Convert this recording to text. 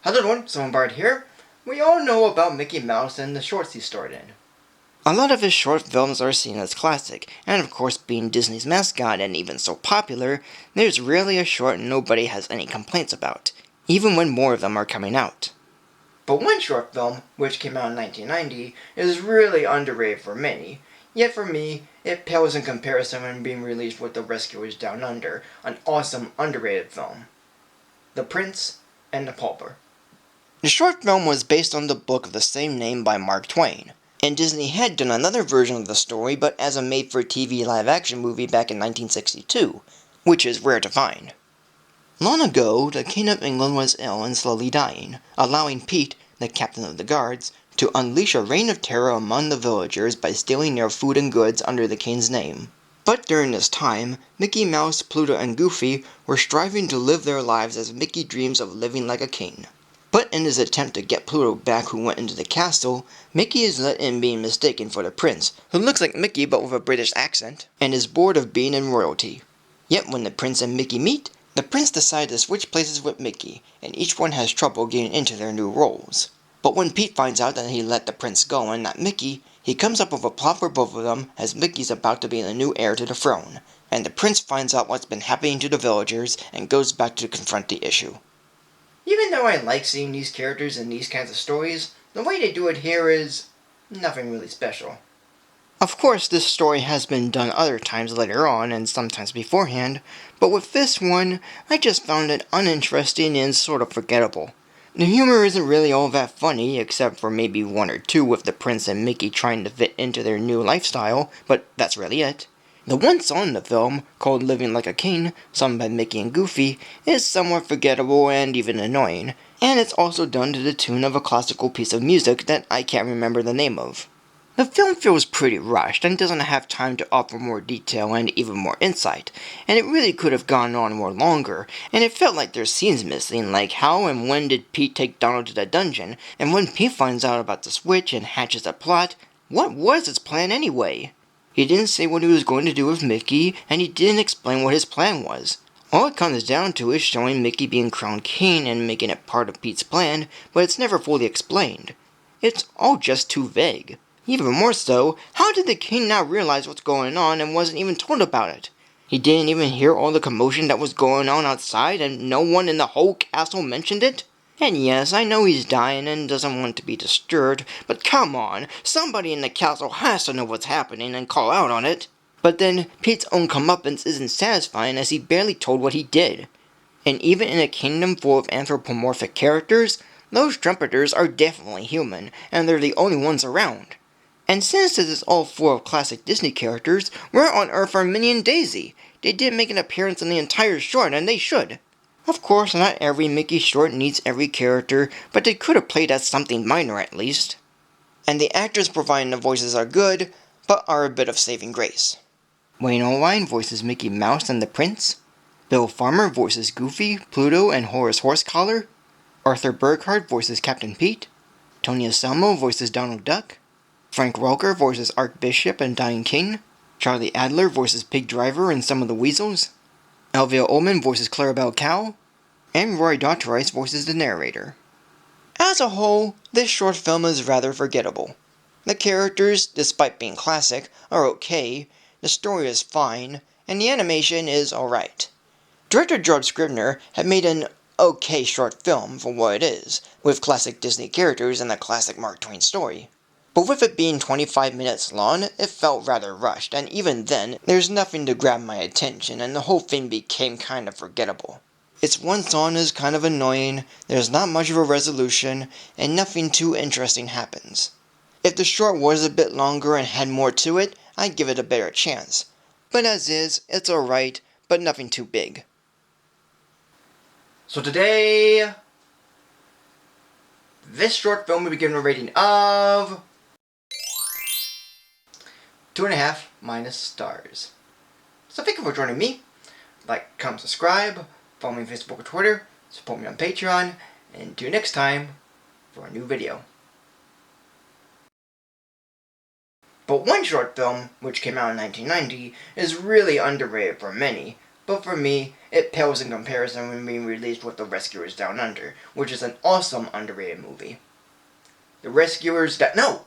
Hello everyone, Someone Bard here. We all know about Mickey Mouse and the shorts he starred in. A lot of his short films are seen as classic, and of course being Disney's mascot and even so popular, there's rarely a short nobody has any complaints about, even when more of them are coming out. But one short film, which came out in 1990, is really underrated for many, yet for me, it pales in comparison when being released with The Rescuers Down Under, an awesome underrated film. The Prince and the Pauper. The short film was based on the book of the same name by Mark Twain, and Disney had done another version of the story but as a made-for-TV live-action movie back in 1962, which is rare to find. Long ago, the King of England was ill and slowly dying, allowing Pete, the captain of the guards, to unleash a reign of terror among the villagers by stealing their food and goods under the king's name. But during this time, Mickey Mouse, Pluto, and Goofy were striving to live their lives as Mickey dreams of living like a king. But in his attempt to get Pluto back who went into the castle, Mickey is let in being mistaken for the prince, who looks like Mickey but with a British accent, and is bored of being in royalty. Yet when the prince and Mickey meet, the prince decides to switch places with Mickey, and each one has trouble getting into their new roles. But when Pete finds out that he let the prince go and not Mickey, he comes up with a plot for both of them as Mickey's about to be the new heir to the throne, and the prince finds out what's been happening to the villagers and goes back to confront the issue. Even though I like seeing these characters in these kinds of stories, the way they do it here is nothing really special. Of course, this story has been done other times later on and sometimes beforehand, but with this one, I just found it uninteresting and sort of forgettable. The humor isn't really all that funny, except for maybe one or two with the prince and Mickey trying to fit into their new lifestyle, but that's really it. The one song in the film, called Living Like a King, sung by Mickey and Goofy, is somewhat forgettable and even annoying, and it's also done to the tune of a classical piece of music that I can't remember the name of. The film feels pretty rushed and doesn't have time to offer more detail and even more insight, and it really could have gone on more longer, and it felt like there's scenes missing, like how and when did Pete take Donald to the dungeon, and when Pete finds out about the switch and hatches a plot, what was his plan anyway? He didn't say what he was going to do with Mickey, and he didn't explain what his plan was. All it comes down to is showing Mickey being crowned king and making it part of Pete's plan, but it's never fully explained. It's all just too vague. Even more so, how did the king not realize what's going on and wasn't even told about it? He didn't even hear all the commotion that was going on outside and no one in the whole castle mentioned it? And yes, I know he's dying and doesn't want to be disturbed, but come on, somebody in the castle has to know what's happening and call out on it. But then, Pete's own comeuppance isn't satisfying as he barely told what he did. And even in a kingdom full of anthropomorphic characters, those trumpeters are definitely human, and they're the only ones around. And since this is all full of classic Disney characters, where on earth are Minnie and Daisy? They didn't make an appearance in the entire short, and they should. Of course, not every Mickey short needs every character, but they could have played as something minor at least. And the actors providing the voices are good, but are a bit of saving grace. Wayne Allwine voices Mickey Mouse and the Prince. Bill Farmer voices Goofy, Pluto, and Horace Horsecollar. Arthur Burkhardt voices Captain Pete. Tony Anselmo voices Donald Duck. Frank Welker voices Archbishop and Dying King. Charlie Adler voices Pig Driver and some of the Weasels. Elvia Ullman voices Clarabelle Cow, and Roy Dotrice voices the narrator. As a whole, this short film is rather forgettable. The characters, despite being classic, are okay, the story is fine, and the animation is alright. Director George Scribner had made an okay short film for what it is, with classic Disney characters and a classic Mark Twain story. But with it being 25 minutes long, it felt rather rushed, and even then, there's nothing to grab my attention, and the whole thing became kind of forgettable. Its one song is kind of annoying, there's not much of a resolution, and nothing too interesting happens. If the short was a bit longer and had more to it, I'd give it a better chance. But as is, it's alright, but nothing too big. So today, this short film will be given a rating of 2.5 minus stars. So thank you for joining me. Like, comment, subscribe, follow me on Facebook or Twitter, support me on Patreon, and until next time for a new video. But one short film, which came out in 1990, is really underrated for many, but for me, it pales in comparison when being released with The Rescuers Down Under, which is an awesome underrated movie. The Rescuers No!